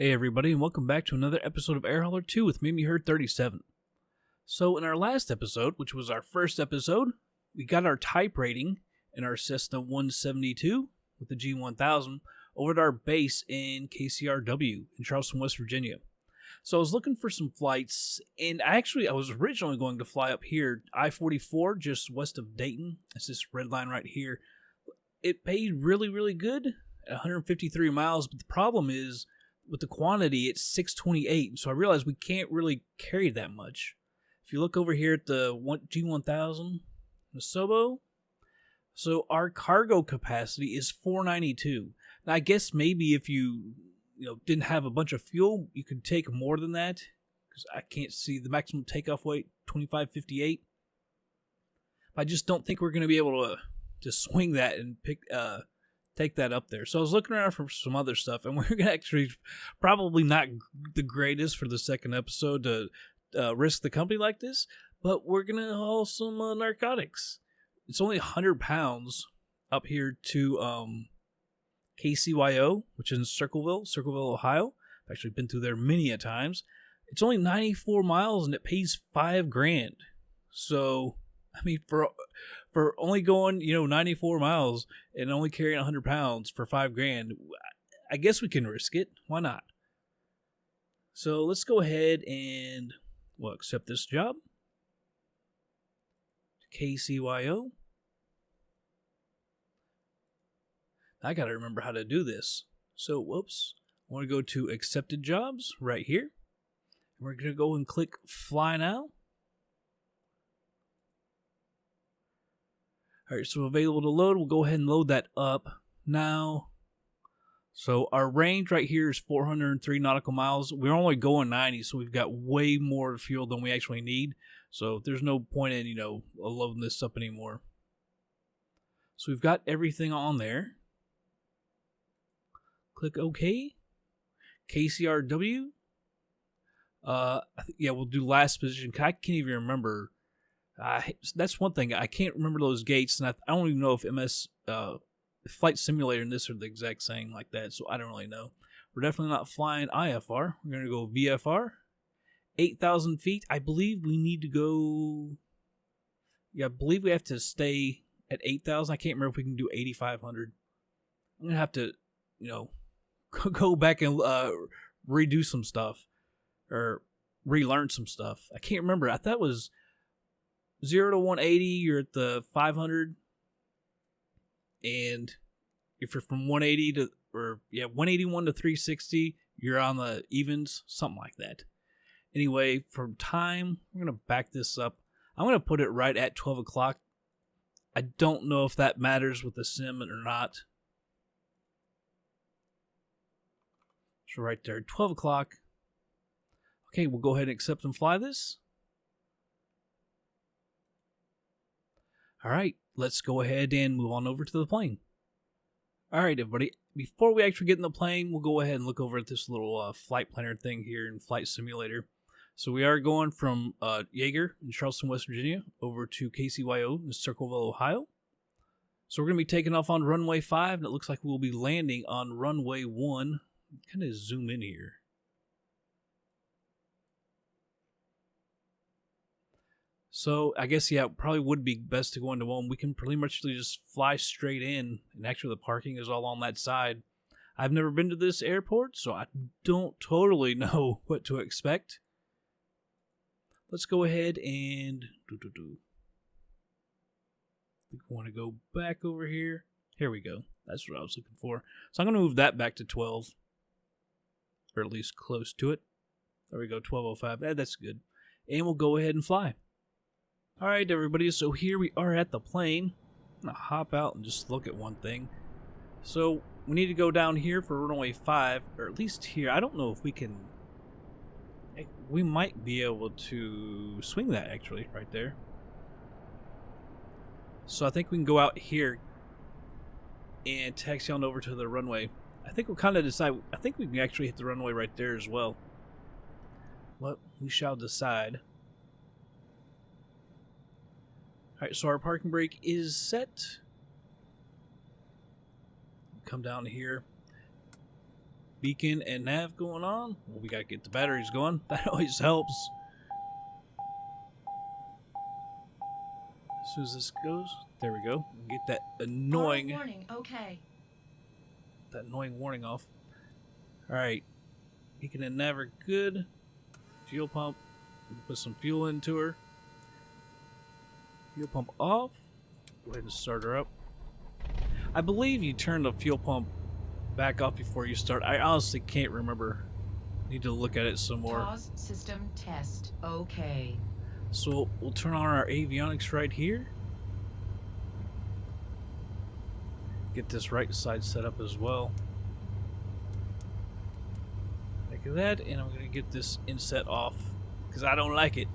Hey everybody, and welcome back to another episode of Air Hauler 2 with Mimi Heard 37. So in our last episode, which was our first episode, we got our type rating in our Cessna 172 with the G1000 over at our base in KCRW in Charleston, West Virginia. So I was looking for some flights, and I was originally going to fly up here, I-44, just west of Dayton. It's this red line right here. It paid really good at 153 miles, but the problem is, with the quantity, it's 628, so I realized we can't really carry that much. If you look over here at the G1000, the Sobo, so our cargo capacity is 492. Now, I guess maybe if you didn't have a bunch of fuel, you could take more than that, because I can't see the maximum takeoff weight, 2558. I just don't think we're going to be able to swing that and take that up there. So I was looking around for some other stuff, and we're actually probably not the greatest for the second episode to risk the company like this, but we're going to haul some narcotics. It's only 100 pounds up here to KCYO, which is in Circleville, Ohio. I've actually been through there many a times. It's only 94 miles, and it pays $5,000. So, I mean, for only going, 94 miles and only carrying 100 pounds for $5,000, I guess we can risk it. Why not? So let's go ahead and accept this job. KCYO. I gotta remember how to do this. So, I want to go to accepted jobs right here. We're gonna go and click fly now. Alright, so available to load. We'll go ahead and load that up now. So our range right here is 403 nautical miles. We're only going 90, so we've got way more fuel than we actually need. So there's no point in, loading this up anymore. So we've got everything on there. Click OK. KCRW. We'll do last position. I can't even remember. That's one thing. I can't remember those gates, and I don't even know if Flight Simulator and this are the exact same like that, so I don't really know. We're definitely not flying IFR. We're going to go VFR. 8,000 feet. I believe we need to go... I believe we have to stay at 8,000. I can't remember if we can do 8,500. I'm going to have to, go back and redo some stuff. Or relearn some stuff. I can't remember. I thought it was 0 to 180, you're at the 500, and if you're from 181 to 360, you're on the evens, something like that. Anyway, for time, we're going to back this up. I'm going to put it right at 12 o'clock. I don't know if that matters with the sim or not. So right there, 12 o'clock. Okay, we'll go ahead and accept and fly this. All right, let's go ahead and move on over to the plane. All right, everybody, before we actually get in the plane, we'll go ahead and look over at this little flight planner thing here in Flight Simulator. So we are going from Yeager in Charleston, West Virginia, over to KCYO in Circleville, Ohio. So we're going to be taking off on runway 5, and it looks like we'll be landing on runway 1. Kind of zoom in here. So, I guess, it probably would be best to go into one. We can pretty much just fly straight in, and actually the parking is all on that side. I've never been to this airport, so I don't totally know what to expect. Let's go ahead and... I think we want to go back over here. Here we go. That's what I was looking for. So I'm going to move that back to 12. Or at least close to it. There we go, 12:05. That's good. And we'll go ahead and fly. Alright everybody, so here we are at the plane. I'm going to hop out and just look at one thing. So, we need to go down here for runway 5, or at least here. I don't know if we can... We might be able to swing that actually, right there. So I think we can go out here and taxi on over to the runway. I think we'll kind of decide... I think we can actually hit the runway right there as well. Well, we shall decide. Alright, so our parking brake is set. Come down here. beacon and nav going on. Well, we gotta get the batteries going. That always helps. As soon as this goes, there we go. Get that annoying warning. Okay. That annoying warning off. All right, beacon and nav are good. Fuel pump. Put some fuel into her. Fuel pump off. Go ahead and start her up. I believe you turn the fuel pump back off before you start. I honestly can't remember. Need to look at it some more. Pause system test. Okay. So we'll turn on our avionics right here. Get this right side set up as well. Like that, and I'm going to get this inset off because I don't like it.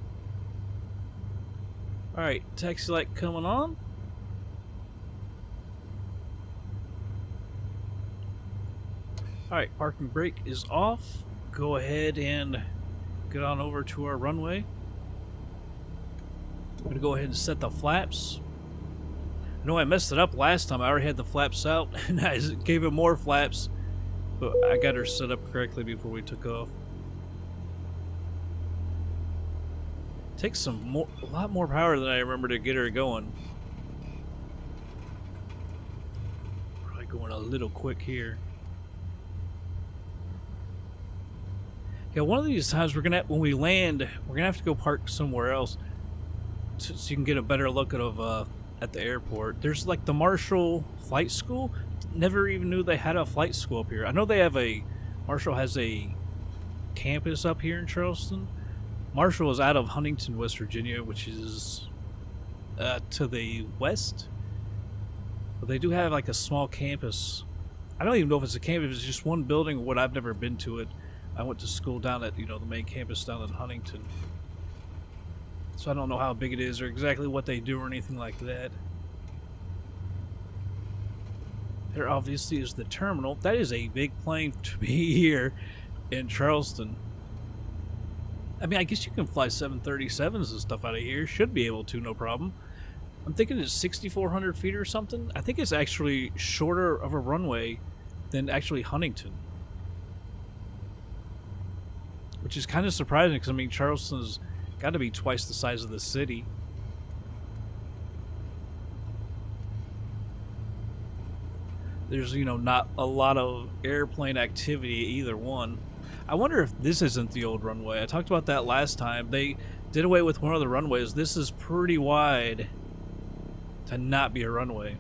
Alright, taxi light coming on. Alright, parking brake is off. Go ahead and get on over to our runway. I'm going to go ahead and set the flaps. I know I messed it up last time. I already had the flaps out and I gave it more flaps. But I got her set up correctly before we took off. Takes a lot more power than I remember to get her going. Probably going a little quick here. Yeah, one of these times when we land, we're gonna have to go park somewhere else, so you can get a better look at the airport. There's like the Marshall Flight School. Never even knew they had a flight school up here. I know they have Marshall has a campus up here in Charleston. Marshall is out of Huntington, West Virginia, which is to the west. But they do have like a small campus. I don't even know if it's a campus. It's just one building. What I've never been to it. I went to school down at the main campus down in Huntington. So I don't know how big it is or exactly what they do or anything like that. There obviously is the terminal. That is a big plane to be here in Charleston. I mean, I guess you can fly 737s and stuff out of here. Should be able to, no problem. I'm thinking it's 6,400 feet or something. I think it's actually shorter of a runway than actually Huntington. Which is kind of surprising because, I mean, Charleston's got to be twice the size of the city. There's, not a lot of airplane activity either one. I wonder if this isn't the old runway. I talked about that last time. They did away with one of the runways. This is pretty wide to not be a runway.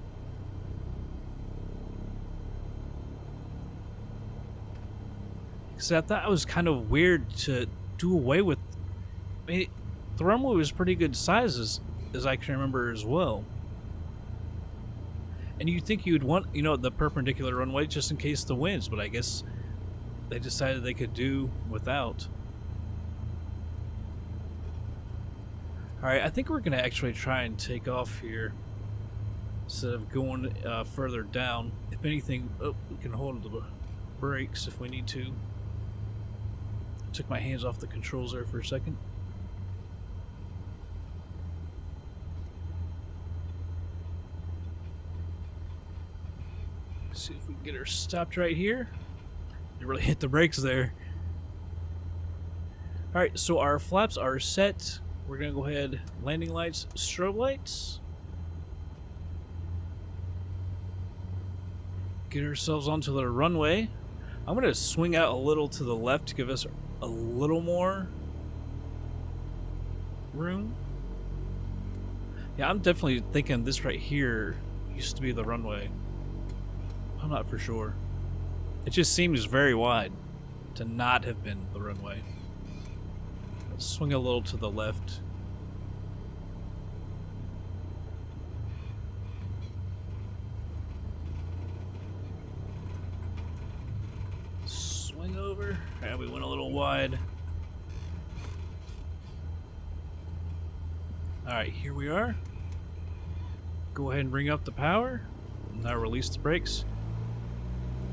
Except that was kind of weird to do away with. I mean, the runway was pretty good sizes, as I can remember as well. And you'd think you'd want, the perpendicular runway just in case the winds, but I guess they decided they could do without. Alright, I think we're going to actually try and take off here instead of going further down. If anything, we can hold the brakes if we need to. Took my hands off the controls there for a second. See if we can get her stopped right here. You really hit the brakes there. Alright, so our flaps are set. We're going to go ahead, landing lights, strobe lights. Get ourselves onto the runway. I'm going to swing out a little to the left to give us a little more room. Yeah, I'm definitely thinking this right here used to be the runway. I'm not for sure. It just seems very wide to not have been the runway. Let's swing a little to the left. Swing over. Yeah, we went a little wide. Alright, here we are. Go ahead and bring up the power. Now release the brakes.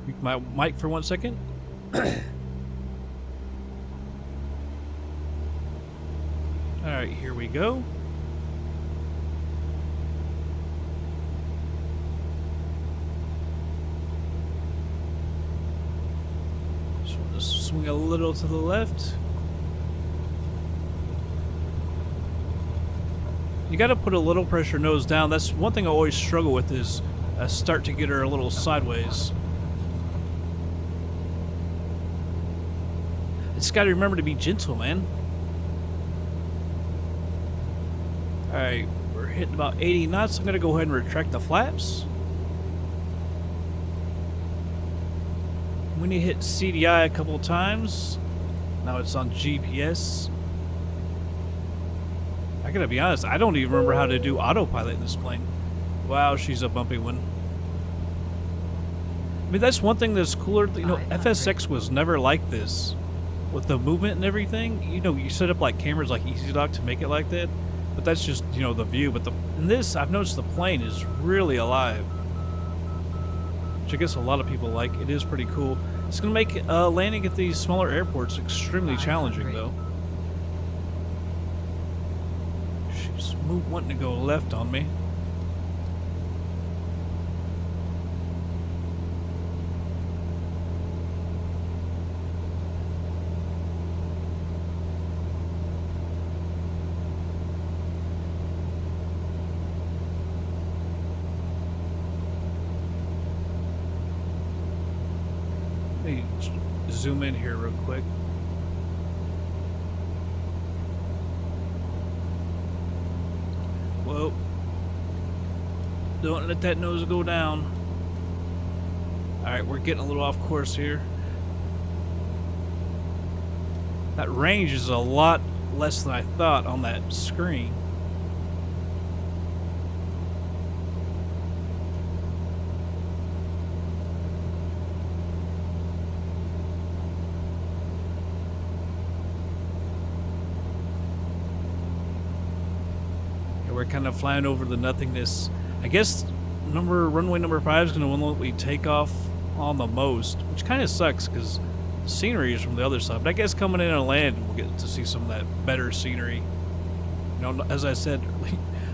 Mute my mic for 1 second. Alright, here we go. Swing a little to the left. You got to put a little pressure nose down. That's one thing I always struggle with is start to get her a little sideways. Just got to remember to be gentle, man. Alright, we're hitting about 80 knots. I'm going to go ahead and retract the flaps. When you hit CDI a couple of times, now it's on GPS. I gotta be honest, I don't even remember how to do autopilot in this plane. Wow, she's a bumpy one. I mean, that's one thing that's cooler. You know, FSX was never like this. With the movement and everything, you know, you set up like cameras like EasyDock to make it like that. But that's just, you know, the view. But in this, I've noticed the plane is really alive. Which I guess a lot of people like. It is pretty cool. It's going to make landing at these smaller airports extremely challenging, though. She's wanting to go left on me. Let me zoom in here real quick. Whoa. Don't let that nose go down. Alright, we're getting a little off course here. That range is a lot less than I thought on that screen. We're kind of flying over the nothingness. I guess runway number 5 is going to let me take off on the most, which kind of sucks because scenery is from the other side. But I guess coming in and land, we'll get to see some of that better scenery. You know, as I said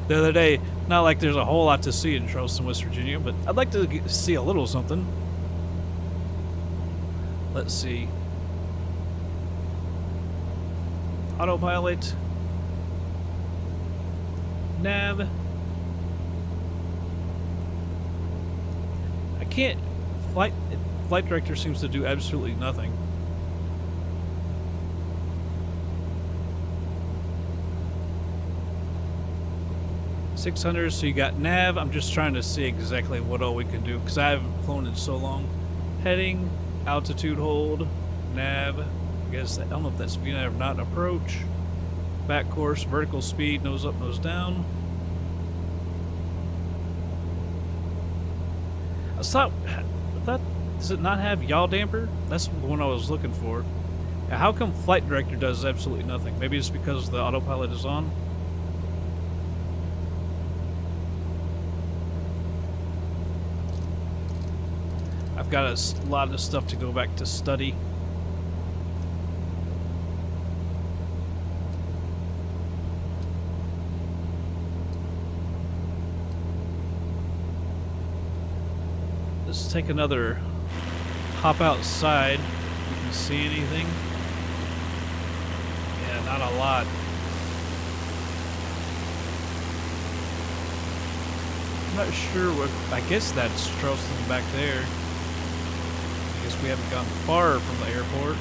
the other day, not like there's a whole lot to see in Charleston, West Virginia, but I'd like to see a little something. Let's see. Autopilot. Nav. I can't. Flight director seems to do absolutely nothing. .600. So you got nav. I'm just trying to see exactly what all we can do because I haven't flown in so long. Heading, altitude hold, nav. I guess I don't know if that's VNAV or not. Approach. Back course, vertical speed, nose up, nose down. I thought, does it not have yaw damper? That's the one I was looking for. Now, how come flight director does absolutely nothing? Maybe it's because the autopilot is on? I've got a lot of stuff to go back to study. Let's take another hop outside. You can see anything? Yeah, not a lot. I'm not sure what. I guess that's Charleston back there. I guess we haven't gone far from the airport.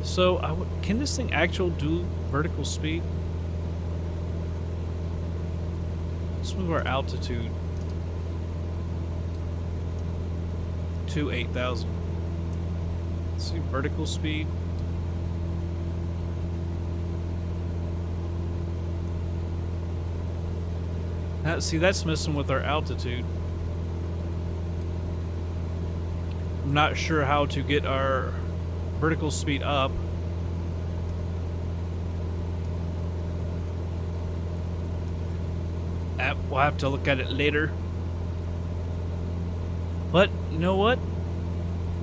So, can this thing actually do vertical speed? Let's move our altitude to 8,000. Let's see, vertical speed. See, that's messing with our altitude. I'm not sure how to get our vertical speed up. We'll have to look at it later. But, you know what?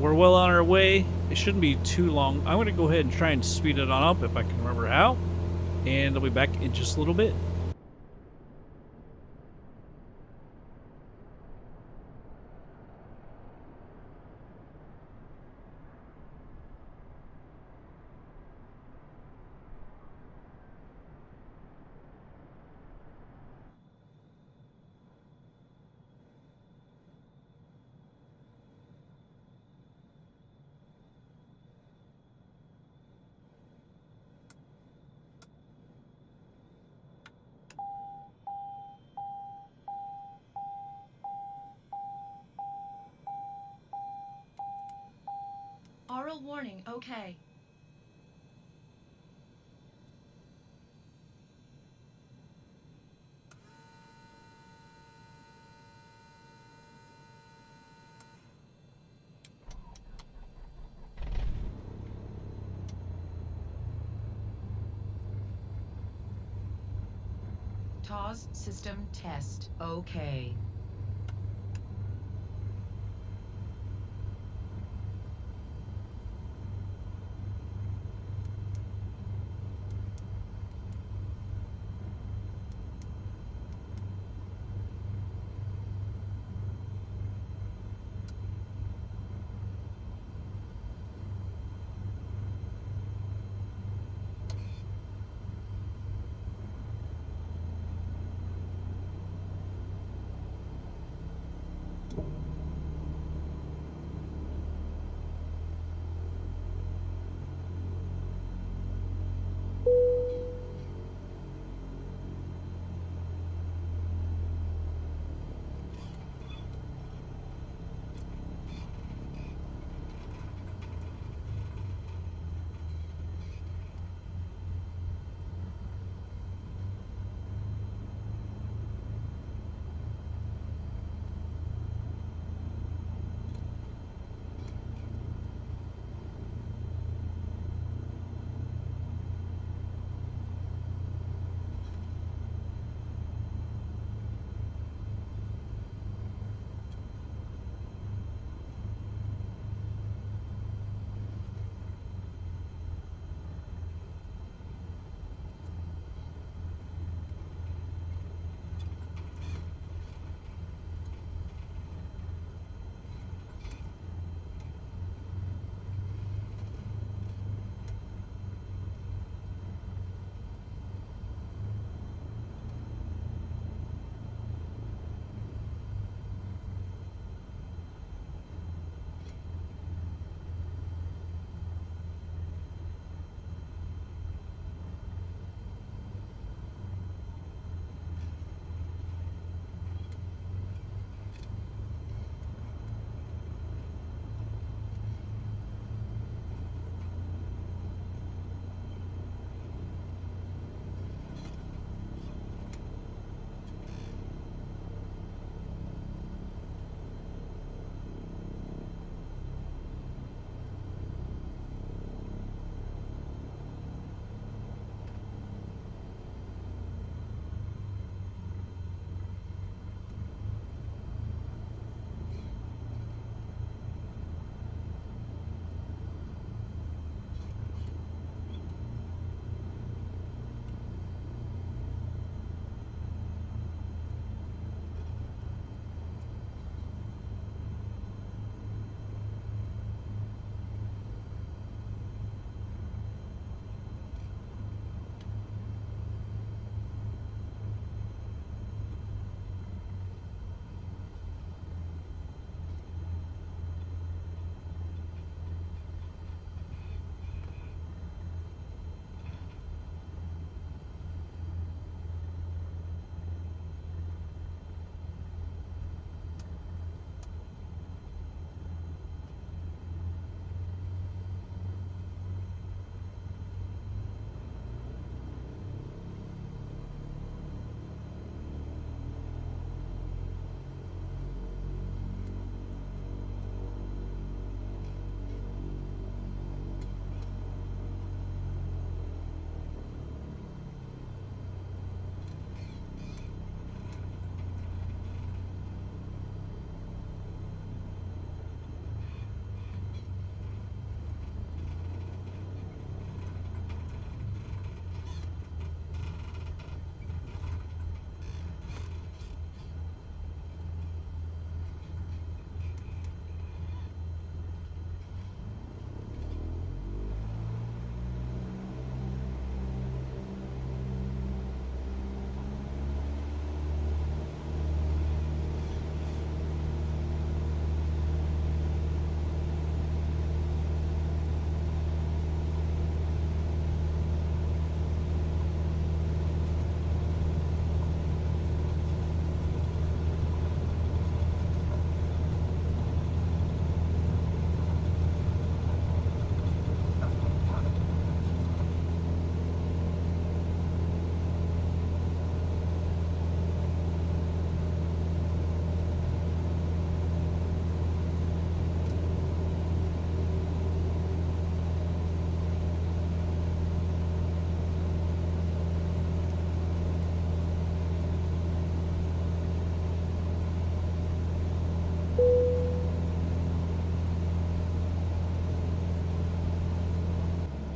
We're well on our way. It shouldn't be too long. I'm going to go ahead and try and speed it on up if I can remember how. And I'll be back in just a little bit. Oral warning, okay. TAWS system test, okay.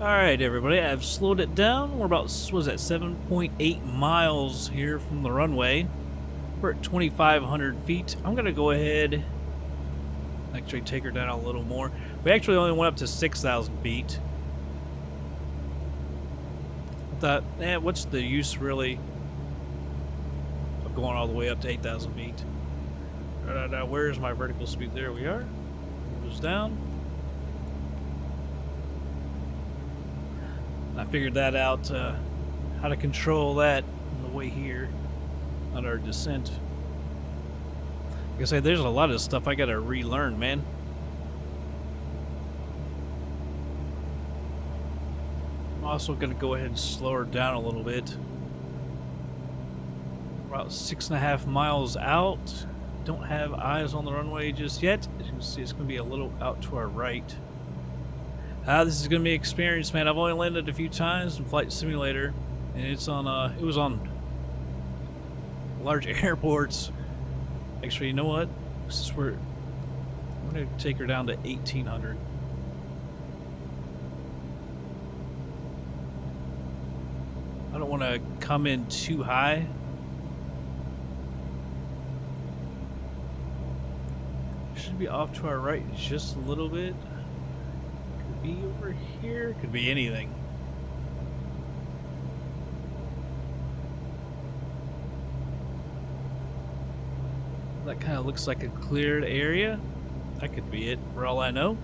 Alright, everybody, I've slowed it down. We're about, what was that, 7.8 miles here from the runway. We're at 2,500 feet. I'm going to go ahead, actually take her down a little more. We actually only went up to 6,000 feet. I thought, what's the use really of going all the way up to 8,000 feet? Where's my vertical speed? There we are. It goes down. I figured that out, how to control that on the way here on our descent. Like I say, there's a lot of stuff I gotta relearn, man. I'm also gonna go ahead and slow her down a little bit. About 6.5 miles out. Don't have eyes on the runway just yet. As you can see, it's gonna be a little out to our right. This is gonna be experience, man. I've only landed a few times in Flight Simulator, and it's on it was on large airports. Actually, you know what? This is where I'm gonna take her down to 1,800. I don't want to come in too high. Should be off to our right just a little bit. Be over here, could be anything. That kind of looks like a cleared area. That could be it, for all I know.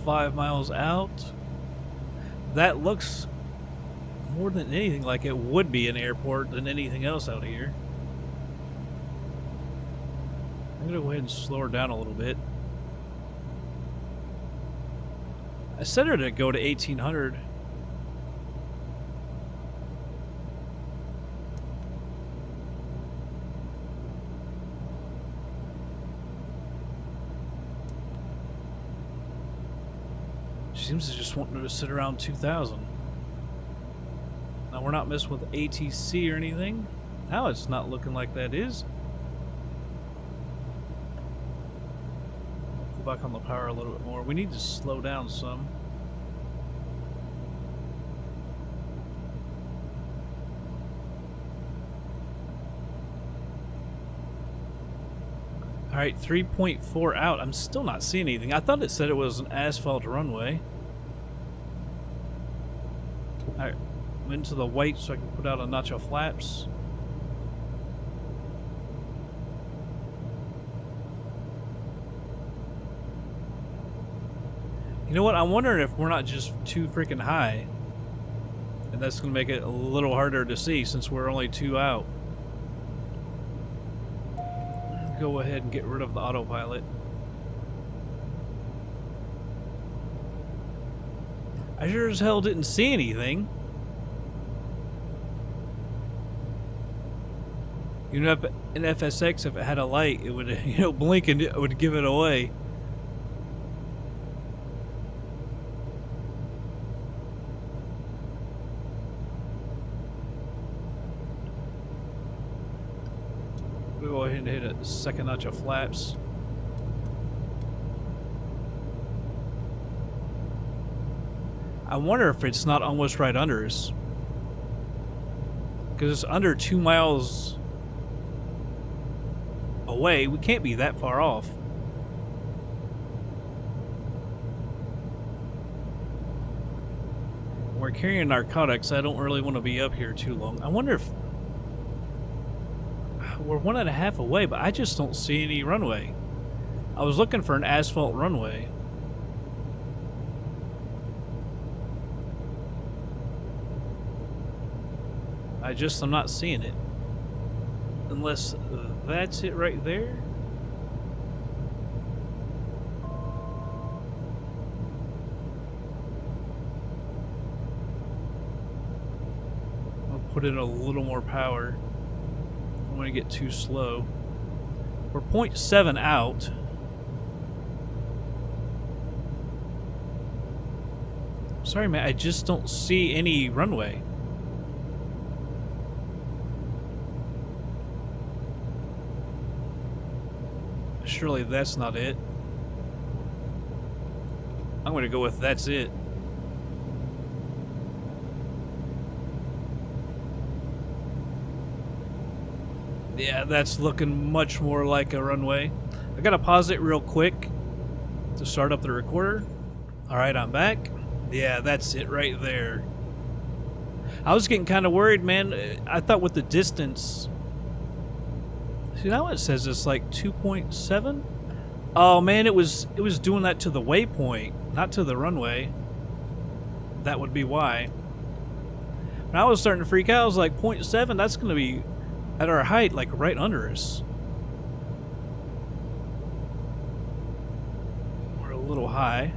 "5 miles out." That looks more than anything like it would be an airport than anything else out here. I'm going to go ahead and slow her down a little bit. I set her to go to 1,800. She seems to just want to sit around 2,000. Now, we're not messing with ATC or anything. Now it's not looking like that is. Back on the power a little bit more. We need to slow down some. Alright, 3.4 out. I'm still not seeing anything. I thought it said it was an asphalt runway. Alright, I'm into the white so I can put out a notch of flaps. You know what? I'm wondering if we're not just too freaking high. And that's going to make it a little harder to see since we're only 2 out. Go ahead and get rid of the autopilot. I sure as hell didn't see anything. You know, if in FSX, if it had a light, it would, blink and it would give it away. We'll go ahead and hit a second notch of flaps. I wonder if it's not almost right under us. Because it's under 2 miles away. We can't be that far off. We're carrying narcotics. I don't really want to be up here too long. I wonder if we're 1.5 away, but I just don't see any runway. I was looking for an asphalt runway. I'm not seeing it. Unless that's it right there. I'll put in a little more power. I'm going to get too slow. We're 0.7 out. Sorry, man, I just don't see any runway. surely that's not it. I'm gonna go with that's it. Yeah, that's looking much more like a runway. I gotta pause it real quick to start up the recorder. Alright, I'm back. Yeah, that's it right there. I was getting kind of worried, man. I thought with the distance... See, now it says it's like 2.7? Oh, man, it was doing that to the waypoint, not to the runway. That would be why. When I was starting to freak out, I was like, 0.7, that's going to be at our height, like right under us. We're a little high.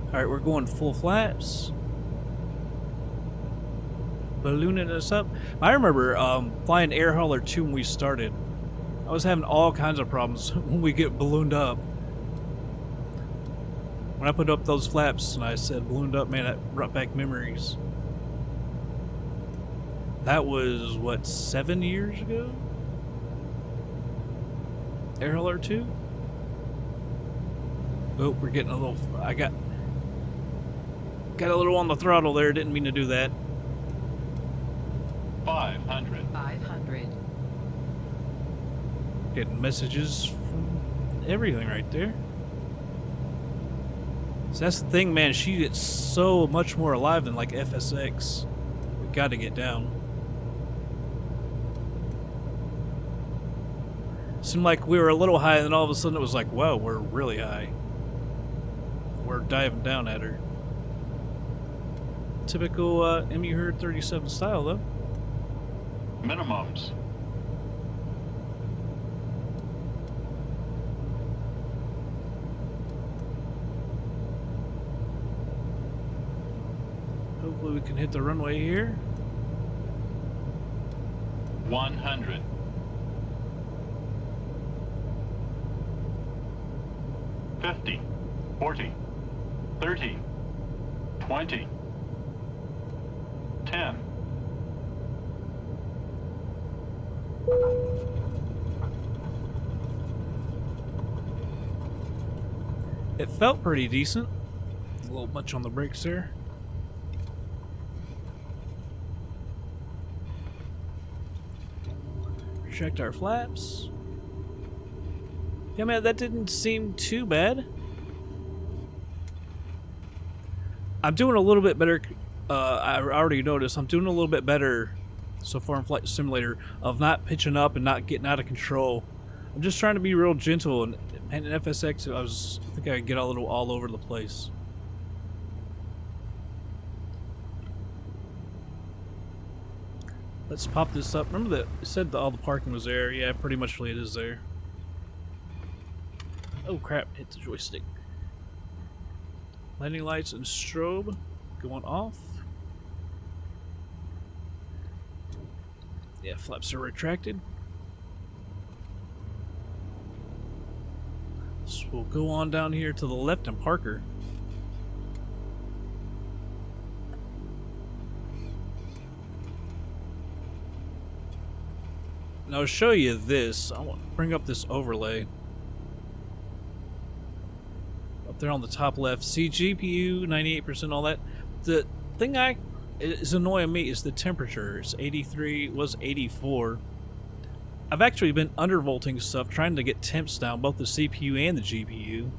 Alright, we're going full flaps. Ballooning us up. I remember flying Air Hauler 2 when we started. I was having all kinds of problems when we get ballooned up. When I put up those flaps and I said ballooned up, man, that brought back memories. That was, what, 7 years ago? Air Hauler 2? Oh, we're getting a little... I got a little on the throttle there. Didn't mean to do that. 500. 500. Getting messages from everything right there. So that's the thing, man. She gets so much more alive than like FSX. We got to get down. Seemed like we were a little high, and then all of a sudden it was like, whoa, we're really high. We're diving down at her. Typical MU 37 style, though. Minimums. Hopefully we can hit the runway here. 100. 50. 40. 30. 20. 10. It felt pretty decent. A little much on the brakes there. Checked our flaps. Yeah, man, that didn't seem too bad. I'm doing a little bit better. I already noticed I'm doing a little bit better so far in Flight Simulator of not pitching up and not getting out of control. I'm just trying to be real gentle, and in FSX, I think I get a little all over the place. Let's pop this up. Remember that it said that all the parking was there? Yeah, pretty much it is there. Oh crap, hit the joystick. Landing lights and strobe going off. Yeah, flaps are retracted. So we'll go on down here to the left and park her. Now I'll show you this. I want to bring up this overlay. Up there on the top left. See GPU, 98%, all that. The thing is annoying me is the temperature. It's 83, it was 84. I've actually been undervolting stuff, trying to get temps down, both the CPU and the GPU.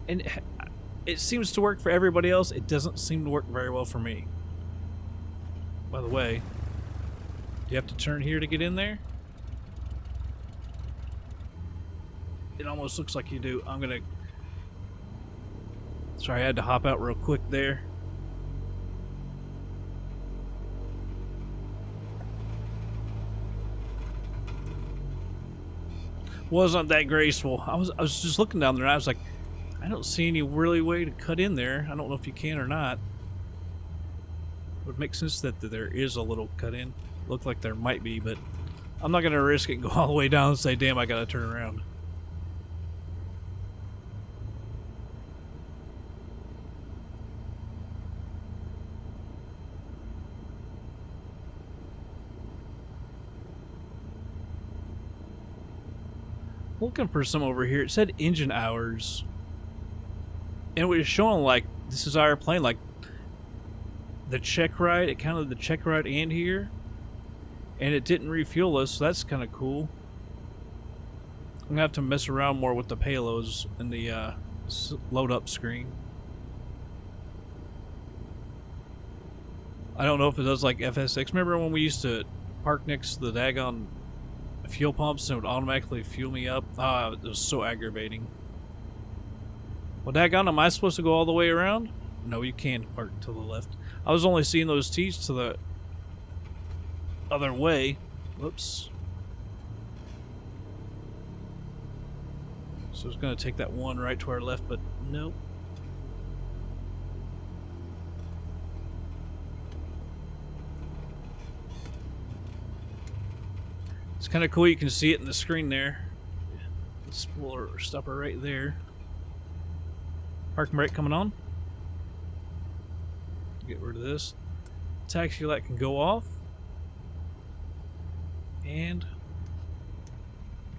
And it seems to work for everybody else. It doesn't seem to work very well for me. By the way, do you have to turn here to get in there? It almost looks like you do. I'm gonna... Sorry, I had to hop out real quick there. Wasn't that graceful. I was just looking down there and I was like, I don't see any really way to cut in there. I don't know if you can or not. It would make sense that there is a little cut in. Looked like there might be, but I'm not gonna risk it and go all the way down and say, damn, I gotta turn around. looking for some over here. It said engine hours. And it was showing like this is our plane, like the check ride. It counted the check ride and here. And it didn't refuel us, so that's kind of cool. I'm going to have to mess around more with the payloads in the load up screen. I don't know if it does like FSX. Remember when we used to park next to the daggone fuel pumps and it would automatically fuel me up? Ah, it was so aggravating. Well, daggone, am I supposed to go all the way around? No, you can park to the left. I was only seeing those T's to the other way. Whoops. So it's going to take that one right to our left, but nope. It's kind of cool. You can see it in the screen there. Let's pull her, stop her right there. Parking brake coming on. Get rid of this. Taxi light can go off. And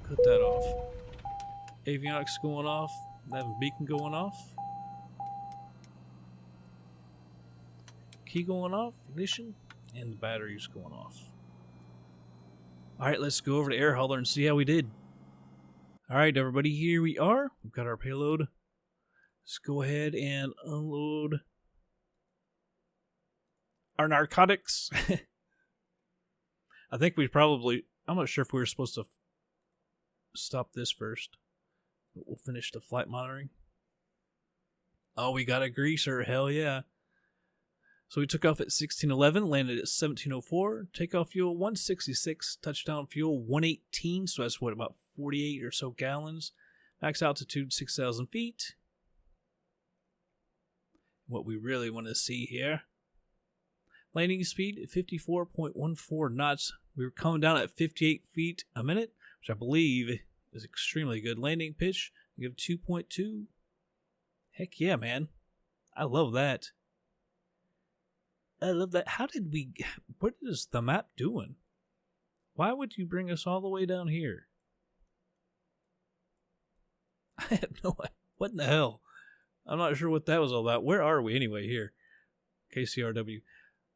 cut that off. Avionics going off. Nav beacon going off. Key going off. Ignition. And the batteries going off. Alright, let's go over to air hauler and see how we did. Alright, everybody, here we are. We've got our payload. Let's go ahead and unload our narcotics. I think we probably... I'm not sure if we were supposed to stop this first. But we'll finish the flight monitoring. Oh, we got a greaser. Hell yeah. So we took off at 1611, landed at 1704, takeoff fuel 166, touchdown fuel 118, so that's what, about 48 or so gallons. Max altitude 6,000 feet. What we really want to see here. Landing speed 54.14 knots. We were coming down at 58 feet a minute, which I believe is extremely good. Landing pitch, we give 2.2. Heck yeah, man. I love that. I love that. How did we... What is the map doing? Why would you bring us all the way down here? I have no idea. What in the hell? I'm not sure what that was all about. Where are we anyway here? KCRW.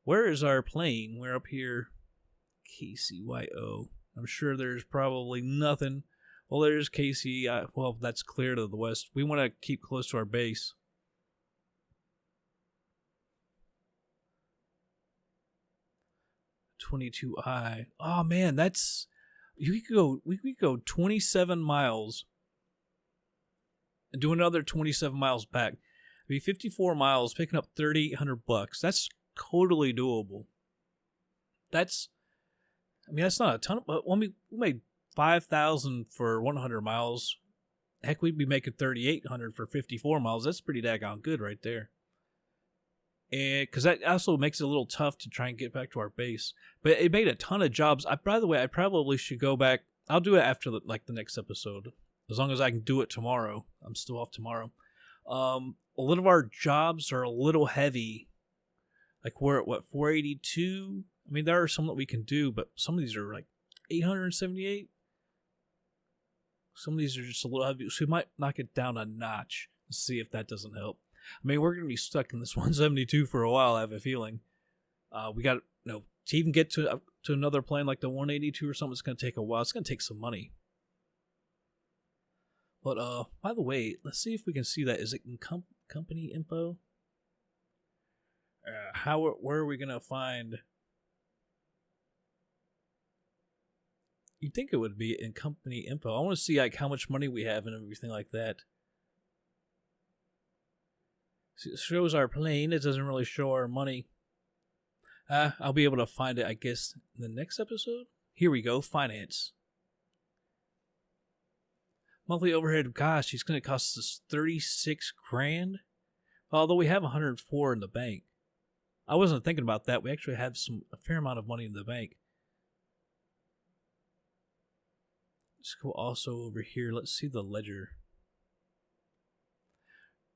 Where is our plane? We're up here. KCYO. I'm sure there's probably nothing. Well, there's KCI. Well, that's clear to the west. We want to keep close to our base. .22i. Oh man, that's we could go 27 miles and do another 27 miles back. It'd be 54 miles, picking up $3,800. That's totally doable. That's, I mean, that's not a ton, but when we made 5,000 for 100 miles, heck, we'd be making 3,800 for 54 miles. That's pretty daggone good right there. And because that also makes it a little tough to try and get back to our base, but it made a ton of jobs. By the way, I probably should go back. I'll do it after the next episode, as long as I can do it tomorrow. I'm still off tomorrow. A lot of our jobs are a little heavy. Like we're at what, 482? I mean, there are some that we can do, but some of these are like 878. Some of these are just a little heavy, so we might knock it down a notch and see if that doesn't help. I mean, we're going to be stuck in this 172 for a while, I have a feeling. We got, to even get to another plane like the 182 or something, it's going to take a while. It's going to take some money. But, by the way, let's see if we can see that. Is it in company info? Where are we going to find... You'd think it would be in company info. I want to see, like, how much money we have and everything like that. It shows our plane. It doesn't really show our money. I'll be able to find it, I guess, in the next episode. Here we go. Finance. Monthly overhead. Gosh, it's going to cost us $36,000. Although we have 104 in the bank. I wasn't thinking about that. We actually have a fair amount of money in the bank. Let's go also over here. Let's see the ledger.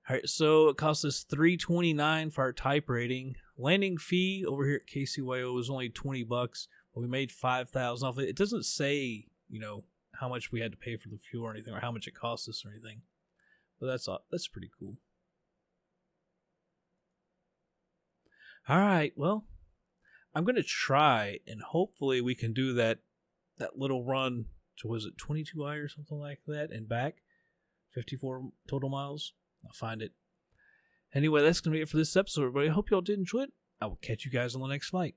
Alright, so it cost us $329 for our type rating. Landing fee over here at KCYO was only $20, but we made $5,000 off it. It doesn't say, how much we had to pay for the fuel or anything, or how much it cost us or anything. But that's pretty cool. All right, well, I'm gonna try, and hopefully we can do that little run to, was it 22I or something like that, and back, 54 total miles. I'll find it. Anyway, that's gonna be it for this episode, everybody. I hope y'all did enjoy it. I will catch you guys on the next flight.